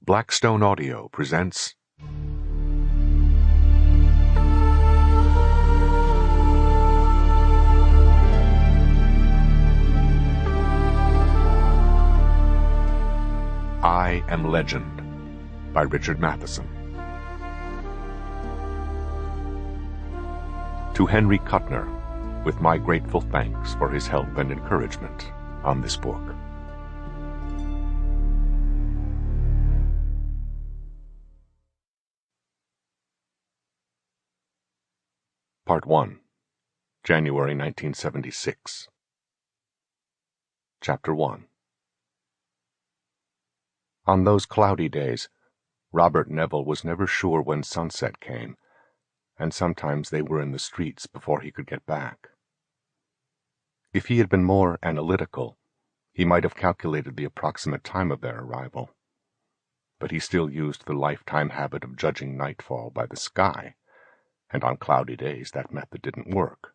Blackstone Audio presents I Am Legend by Richard Matheson. To Henry Kuttner, with my grateful thanks for his help and encouragement on this book. Part 1, January 1976. Chapter 1. On those cloudy days, Robert Neville was never sure when sunset came, and sometimes they were in the streets before he could get back. If he had been more analytical, he might have calculated the approximate time of their arrival, but he still used the lifetime habit of judging nightfall by the sky, and on cloudy days that method didn't work.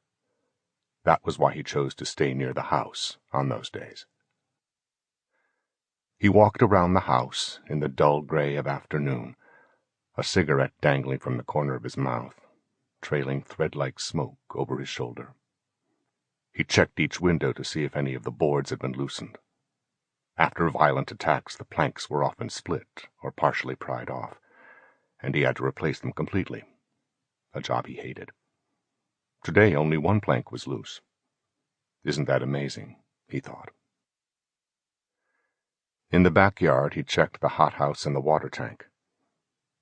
That was why he chose to stay near the house on those days. He walked around the house in the dull gray of afternoon, a cigarette dangling from the corner of his mouth, trailing thread-like smoke over his shoulder. He checked each window to see if any of the boards had been loosened. After violent attacks, the planks were often split or partially pried off, and he had to replace them completely, a job he hated. Today only one plank was loose. Isn't that amazing, he thought. In the backyard, he checked the hothouse and the water tank.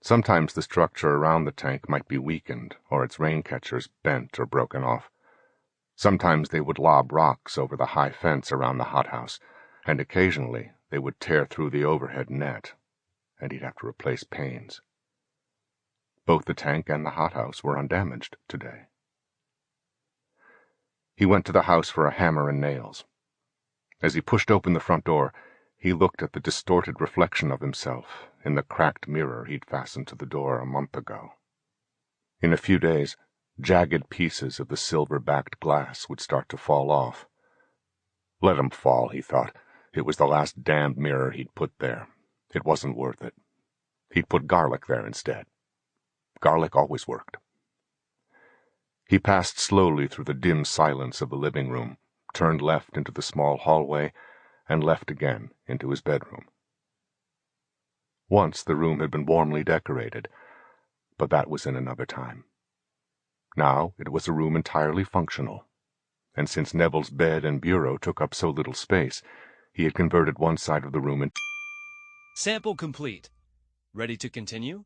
Sometimes the structure around the tank might be weakened, or its rain catchers bent or broken off. Sometimes they would lob rocks over the high fence around the hothouse, and occasionally they would tear through the overhead net, and he'd have to replace panes. Both the tank and the hothouse were undamaged today. He went to the house for a hammer and nails. As he pushed open the front door, he looked at the distorted reflection of himself in the cracked mirror he'd fastened to the door a month ago. In a few days, jagged pieces of the silver-backed glass would start to fall off. Let 'em fall, he thought. It was the last damned mirror he'd put there. It wasn't worth it. He'd put garlic there instead. Garlic always worked. He passed slowly through the dim silence of the living room, turned left into the small hallway, and left again into his bedroom. Once the room had been warmly decorated, but that was in another time. Now it was a room entirely functional, and since Neville's bed and bureau took up so little space, he had converted one side of the room into... Sample complete. Ready to continue?